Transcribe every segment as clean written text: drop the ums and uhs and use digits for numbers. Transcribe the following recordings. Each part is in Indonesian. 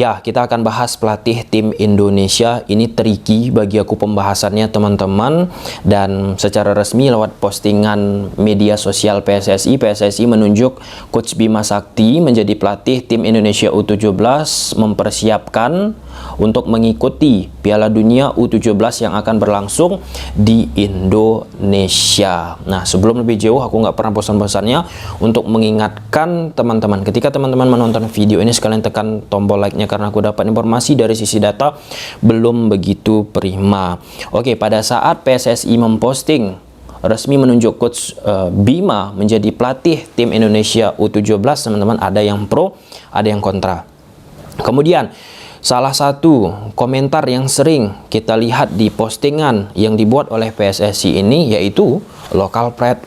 Ya, kita akan bahas pelatih tim Indonesia. Ini tricky bagi aku pembahasannya teman-teman. Dan secara resmi lewat postingan media sosial PSSI menunjuk Coach Bima Sakti menjadi pelatih tim Indonesia U17 mempersiapkan untuk mengikuti Piala Dunia U17 yang akan berlangsung di Indonesia. Nah, sebelum lebih jauh, aku nggak pernah bosan-bosannya untuk mengingatkan teman-teman, ketika teman-teman menonton video ini, sekalian tekan tombol like-nya karena aku dapat informasi dari sisi data belum begitu prima. Oke, pada saat PSSI memposting resmi menunjuk Coach Bima menjadi pelatih tim Indonesia U17, teman-teman, ada yang pro, ada yang kontra. Kemudian salah satu komentar yang sering kita lihat di postingan yang dibuat oleh PSSI ini yaitu local pride.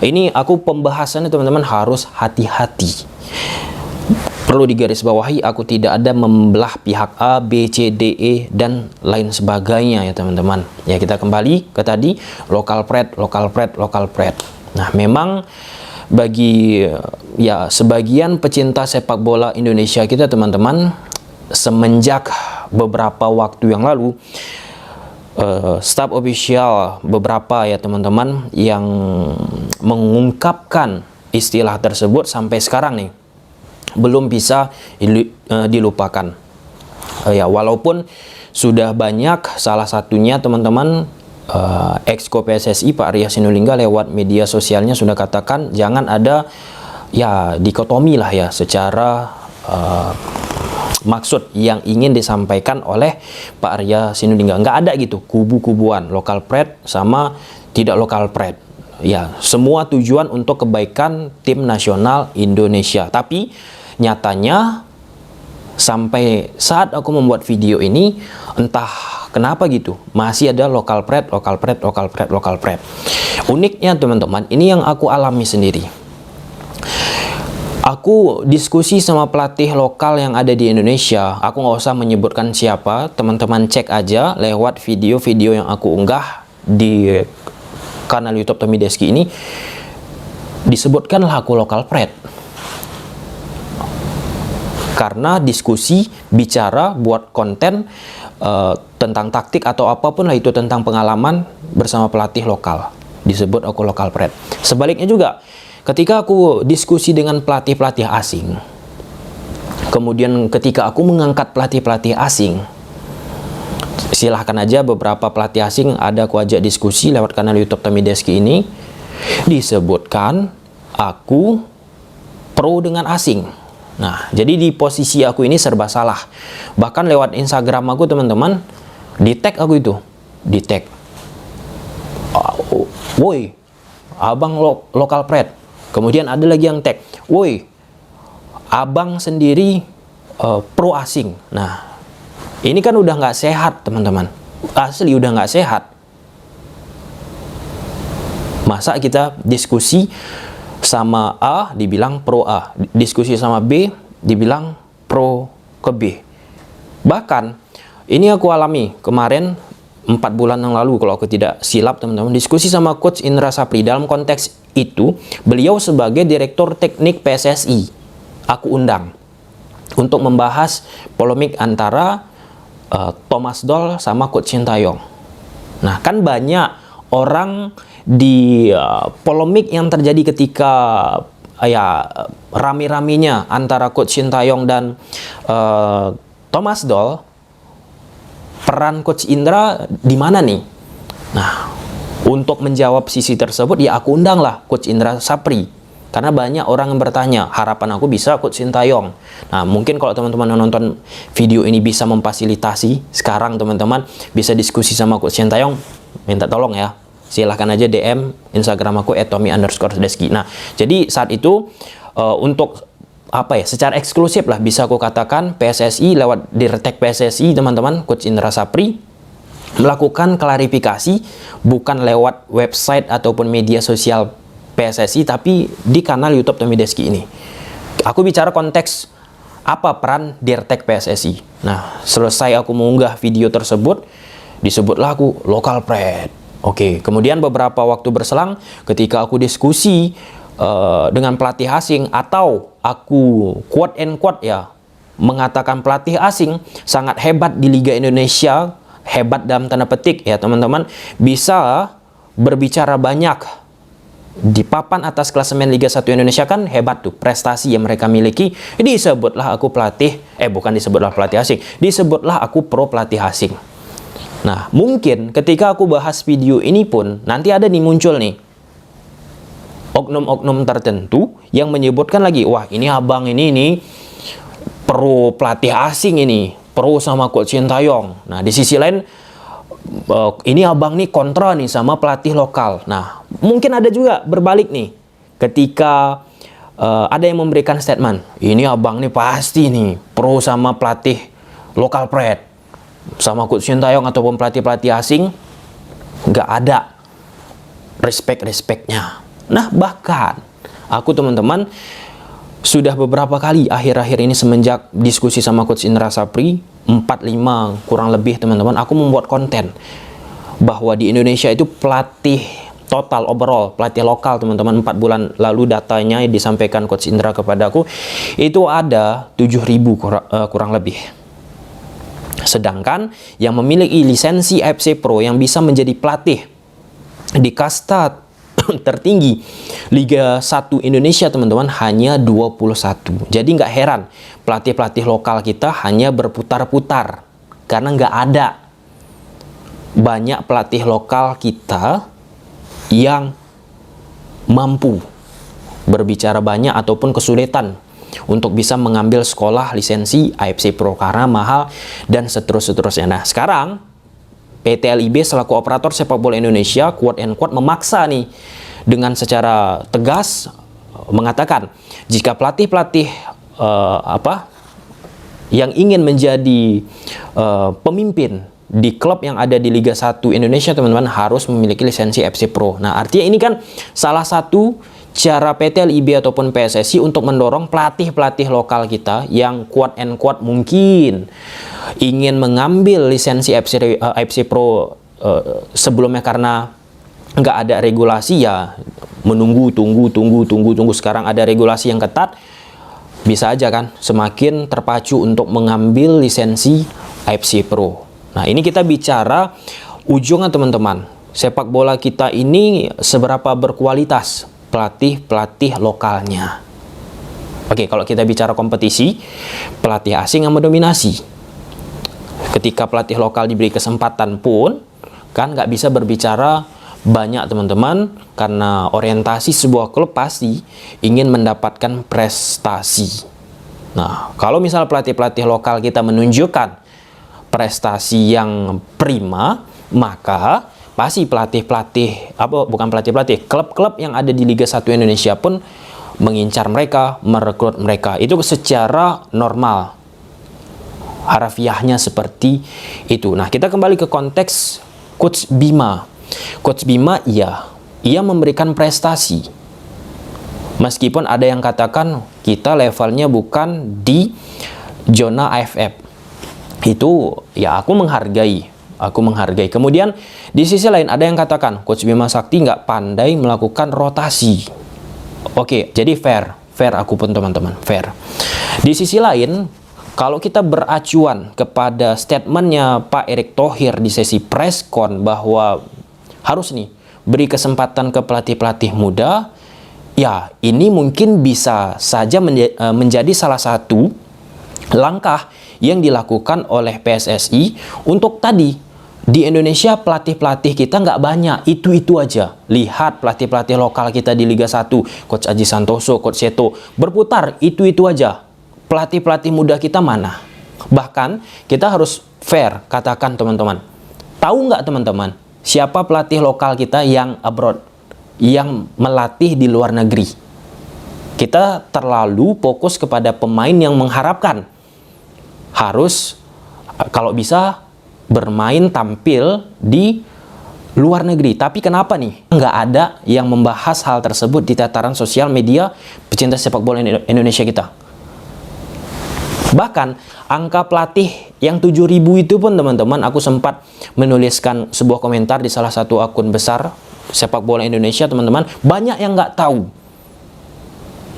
Ini aku pembahasannya teman-teman harus hati-hati. Perlu digarisbawahi, aku tidak ada membelah pihak A, B, C, D, E, dan lain sebagainya ya teman-teman. Ya, kita kembali ke tadi, local pride. Nah, memang bagi ya sebagian pecinta sepak bola Indonesia kita teman-teman, semenjak beberapa waktu yang lalu staf official beberapa ya teman-teman yang mengungkapkan istilah tersebut sampai sekarang nih belum bisa dilupakan. Ya, walaupun sudah banyak, salah satunya teman-teman Exco PSSI Pak Arya Sinulinga lewat media sosialnya sudah katakan jangan ada ya dikotomi lah ya secara maksud yang ingin disampaikan oleh Pak Arya Sinulinga. Nggak ada gitu kubu-kubuan, local pride sama tidak local pride. Ya, semua tujuan untuk kebaikan tim nasional Indonesia. Tapi nyatanya sampai saat aku membuat video ini, entah kenapa gitu, masih ada local pride. Uniknya teman-teman, ini yang aku alami sendiri. Aku diskusi sama pelatih lokal yang ada di Indonesia. Aku nggak usah menyebutkan siapa, teman-teman cek aja lewat video-video yang aku unggah di kanal YouTube Tommy Deski ini. Disebutkanlah aku local pride. Karena diskusi, bicara, buat konten tentang taktik atau apapun lah itu tentang pengalaman bersama pelatih lokal. Disebut aku local pride. Sebaliknya juga, ketika aku diskusi dengan pelatih-pelatih asing, kemudian ketika aku mengangkat pelatih-pelatih asing, silahkan aja beberapa pelatih asing ada aku ajak diskusi lewat kanal YouTube Tommy Deski ini, disebutkan aku pro dengan asing. Nah, jadi di posisi aku ini serba salah. Bahkan lewat Instagram aku teman-teman, di tag aku itu, di tag, woi, abang local pride. Kemudian ada lagi yang tag, woi, abang sendiri pro asing. Nah, ini kan udah nggak sehat teman-teman. Asli udah nggak sehat. Masa kita diskusi sama A dibilang pro A, diskusi sama B dibilang pro ke B. Bahkan ini aku alami kemarin 4 bulan yang lalu kalau aku tidak silap teman-teman, diskusi sama Coach Indra Sapri. Dalam konteks itu beliau sebagai Direktur Teknik PSSI aku undang untuk membahas polemik antara Thomas Doll sama Coach Sintayong. Nah, kan banyak orang di polemik yang terjadi ketika ya rame-ramenya antara Coach Sintayong dan Thomas Doll, peran Coach Indra di mana nih? Nah, untuk menjawab sisi tersebut ya aku undang lah Coach Indra Sapri. Karena banyak orang yang bertanya, harapan aku bisa Coach Sintayong. Nah, mungkin kalau teman-teman nonton video ini bisa memfasilitasi sekarang teman-teman bisa diskusi sama Coach Sintayong, minta tolong ya. Silahkan aja DM Instagram aku @tommy_deski. Nah, jadi saat itu untuk apa ya, secara eksklusif lah bisa aku katakan PSSI lewat Dirtek PSSI teman-teman, Coach Indra Sapri melakukan klarifikasi bukan lewat website ataupun media sosial PSSI tapi di kanal YouTube Tommy Deski ini. Aku bicara konteks apa peran Dirtek PSSI. Nah, selesai aku mengunggah video tersebut, disebutlah aku local pride. Oke, kemudian beberapa waktu berselang ketika aku diskusi dengan pelatih asing atau aku quote and quote ya, mengatakan pelatih asing sangat hebat di Liga Indonesia, hebat dalam tanda petik ya teman-teman, bisa berbicara banyak di papan atas klasemen Liga 1 Indonesia, kan hebat tuh prestasi yang mereka miliki. Disebutlah aku pelatih, bukan disebutlah pelatih asing, disebutlah aku pro pelatih asing. Nah, mungkin ketika aku bahas video ini pun nanti ada nih muncul nih oknum-oknum tertentu yang menyebutkan lagi, wah ini abang ini pro pelatih asing ini, pro sama Coach Sintayong. Nah, di sisi lain ini abang nih kontra nih sama pelatih lokal. Nah, mungkin ada juga berbalik nih, ketika ada yang memberikan statement, ini abang nih pasti nih pro sama pelatih lokal pred, sama Coach Sintayong ataupun pelatih-pelatih asing, nggak ada respect-respectnya. Nah, bahkan aku teman-teman sudah beberapa kali akhir-akhir ini semenjak diskusi sama Coach Indra Sapri 4-5 kurang lebih teman-teman, aku membuat konten bahwa di Indonesia itu pelatih total overall, pelatih lokal teman-teman, 4 bulan lalu datanya disampaikan Coach Indra kepadaku itu ada 7.000 kurang lebih. Sedangkan yang memiliki lisensi AFC Pro yang bisa menjadi pelatih di kasta tertinggi Liga 1 Indonesia teman-teman hanya 21. Jadi nggak heran pelatih-pelatih lokal kita hanya berputar-putar karena nggak ada banyak pelatih lokal kita yang mampu berbicara banyak ataupun kesulitan untuk bisa mengambil sekolah lisensi AFC Pro karena mahal dan seterusnya. Nah, sekarang PT LIB selaku operator sepak bola Indonesia quote and quote memaksa nih dengan secara tegas mengatakan jika pelatih-pelatih yang ingin menjadi pemimpin di klub yang ada di Liga 1 Indonesia teman-teman harus memiliki lisensi FC Pro. Nah, artinya ini kan salah satu cara PT LIB ataupun PSSI untuk mendorong pelatih-pelatih lokal kita yang quote and quote mungkin ingin mengambil lisensi AFC Pro sebelumnya karena nggak ada regulasi, ya menunggu, tunggu. Sekarang ada regulasi yang ketat, bisa aja kan semakin terpacu untuk mengambil lisensi AFC Pro. Nah, ini kita bicara ujungnya teman-teman, sepak bola kita ini seberapa berkualitas pelatih-pelatih lokalnya. Oke, kalau kita bicara kompetisi, pelatih asing yang mendominasi. Ketika pelatih lokal diberi kesempatan pun, kan nggak bisa berbicara banyak teman-teman, karena orientasi sebuah klub pasti ingin mendapatkan prestasi. Nah, kalau misal pelatih-pelatih lokal kita menunjukkan prestasi yang prima, maka pasti klub-klub yang ada di Liga 1 Indonesia pun mengincar mereka, merekrut mereka. Itu secara normal, harafiahnya seperti itu. Nah, kita kembali ke konteks Coach Bima. Coach Bima, ia memberikan prestasi. Meskipun ada yang katakan kita levelnya bukan di zona AFF. Itu ya aku menghargai. Kemudian di sisi lain ada yang katakan Coach Bima Sakti nggak pandai melakukan rotasi. Oke, jadi fair aku pun teman-teman, fair. Di sisi lain, kalau kita beracuan kepada statementnya Pak Erick Thohir di sesi preskon bahwa harus nih beri kesempatan ke pelatih-pelatih muda, ya ini mungkin bisa saja menjadi salah satu langkah yang dilakukan oleh PSSI untuk tadi di Indonesia pelatih-pelatih kita nggak banyak, itu aja. Lihat pelatih-pelatih lokal kita di Liga 1, Coach Aji Santoso, Coach Seto, berputar itu aja. Pelatih-pelatih muda kita mana? Bahkan kita harus fair, katakan teman-teman. Tahu nggak teman-teman, siapa pelatih lokal kita yang abroad, yang melatih di luar negeri? Kita terlalu fokus kepada pemain yang mengharapkan harus kalau bisa bermain tampil di luar negeri. Tapi kenapa nih nggak ada yang membahas hal tersebut di tataran sosial media pecinta sepak bola Indonesia kita? Bahkan angka pelatih yang 7.000 itu pun teman-teman, aku sempat menuliskan sebuah komentar di salah satu akun besar sepak bola Indonesia teman-teman, banyak yang nggak tahu.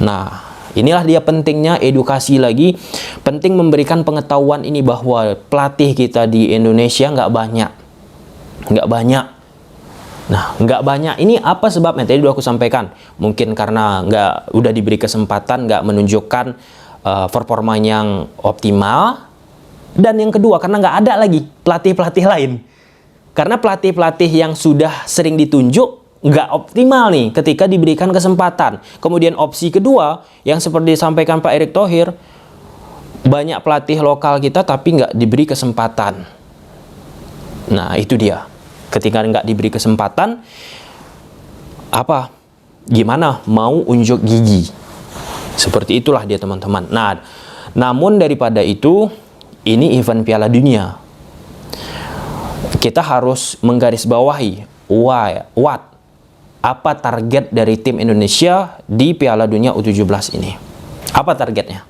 Nah, inilah dia pentingnya edukasi lagi. Penting memberikan pengetahuan ini bahwa pelatih kita di Indonesia nggak banyak. Nah, nggak banyak. Ini apa sebabnya? Tadi udah aku sampaikan. Mungkin karena udah diberi kesempatan, nggak menunjukkan performa yang optimal. Dan yang kedua, karena nggak ada lagi pelatih-pelatih lain. Karena pelatih-pelatih yang sudah sering ditunjuk nggak optimal nih ketika diberikan kesempatan. Kemudian opsi kedua, yang seperti disampaikan Pak Erick Thohir, banyak pelatih lokal kita tapi nggak diberi kesempatan. Nah, itu dia. Ketika nggak diberi kesempatan, gimana mau unjuk gigi? Seperti itulah dia teman-teman. Nah, namun daripada itu, ini event Piala Dunia. Kita harus menggarisbawahi apa target dari tim Indonesia di Piala Dunia U17 ini. Apa targetnya?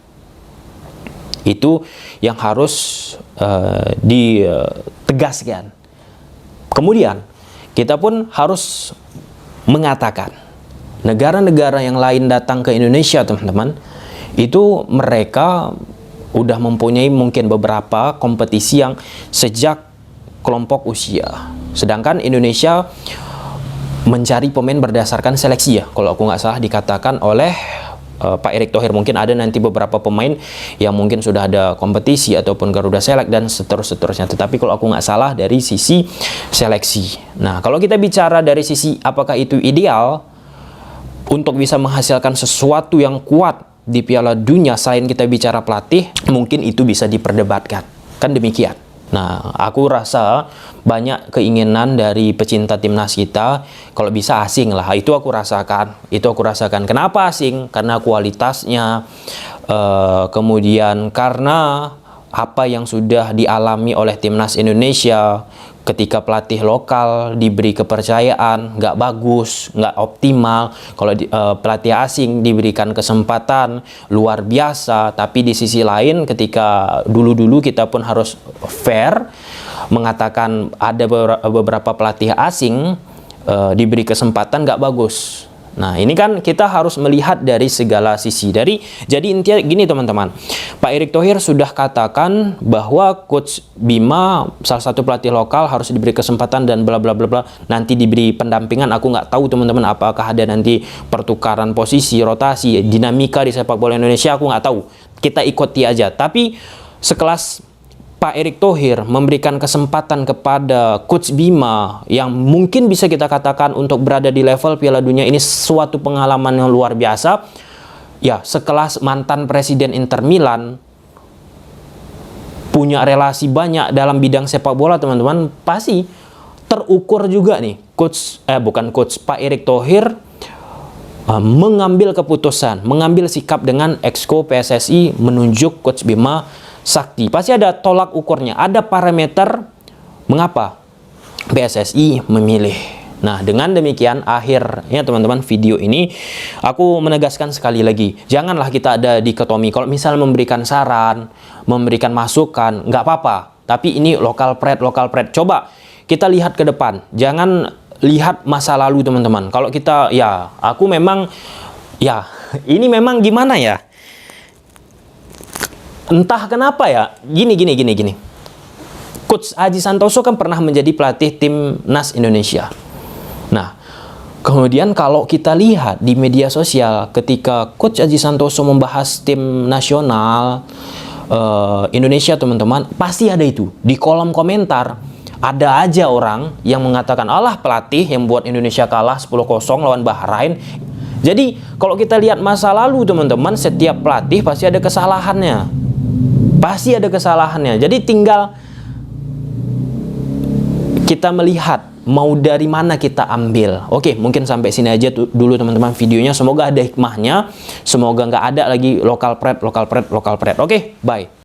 Itu yang harus ditegaskan. Kemudian, kita pun harus mengatakan, negara-negara yang lain datang ke Indonesia, teman-teman, itu mereka udah mempunyai mungkin beberapa kompetisi yang sejak kelompok usia. Sedangkan Indonesia mencari pemain berdasarkan seleksi ya. Kalau aku nggak salah dikatakan oleh Pak Erick Thohir, mungkin ada nanti beberapa pemain yang mungkin sudah ada kompetisi ataupun Garuda Select dan seterusnya. Tetapi kalau aku nggak salah dari sisi seleksi. Nah, kalau kita bicara dari sisi apakah itu ideal untuk bisa menghasilkan sesuatu yang kuat di Piala Dunia selain kita bicara pelatih, mungkin itu bisa diperdebatkan. Kan demikian. Nah, aku rasa banyak keinginan dari pecinta timnas kita, kalau bisa asing lah. Itu aku rasakan. Kenapa asing? Karena kualitasnya, kemudian karena apa yang sudah dialami oleh timnas Indonesia ketika pelatih lokal diberi kepercayaan, nggak bagus, nggak optimal. Kalau pelatih asing diberikan kesempatan luar biasa, tapi di sisi lain ketika dulu-dulu kita pun harus fair mengatakan ada beberapa pelatih asing diberi kesempatan nggak bagus. Nah, ini kan kita harus melihat dari segala sisi. Jadi intinya gini teman-teman, Pak Erick Thohir sudah katakan bahwa Coach Bima, salah satu pelatih lokal, harus diberi kesempatan dan bla bla bla bla. Nanti diberi pendampingan. Aku nggak tahu teman-teman apakah ada nanti pertukaran posisi, rotasi, dinamika di sepak bola Indonesia. Aku nggak tahu. Kita ikuti aja. Tapi sekelas Pak Erick Thohir memberikan kesempatan kepada Coach Bima yang mungkin bisa kita katakan untuk berada di level Piala Dunia ini suatu pengalaman yang luar biasa. Ya, sekelas mantan presiden Inter Milan, punya relasi banyak dalam bidang sepak bola, teman-teman, pasti terukur juga nih Pak Erick Thohir mengambil keputusan, mengambil sikap dengan Exco PSSI menunjuk Coach Bima Sakti. Pasti ada tolak ukurnya, ada parameter mengapa PSSI memilih. Nah, dengan demikian akhirnya teman-teman video ini aku menegaskan sekali lagi, janganlah kita ada dikotomi. Kalau misal memberikan saran, memberikan masukan, nggak apa-apa. Tapi ini lokal pride. Coba kita lihat ke depan, jangan lihat masa lalu teman-teman. Kalau kita, ini memang gimana ya? Entah kenapa ya, gini. Coach Aji Santoso kan pernah menjadi pelatih timnas Indonesia. Nah, kemudian kalau kita lihat di media sosial ketika Coach Aji Santoso membahas tim nasional Indonesia, teman-teman, pasti ada itu. Di kolom komentar, ada aja orang yang mengatakan, alah pelatih yang buat Indonesia kalah 10-0 lawan Bahrain. Jadi, kalau kita lihat masa lalu, teman-teman, setiap pelatih pasti ada kesalahannya. Jadi tinggal kita melihat mau dari mana kita ambil. Oke, mungkin sampai sini aja dulu teman-teman videonya. Semoga ada hikmahnya. Semoga nggak ada lagi lokal pride. Oke, bye.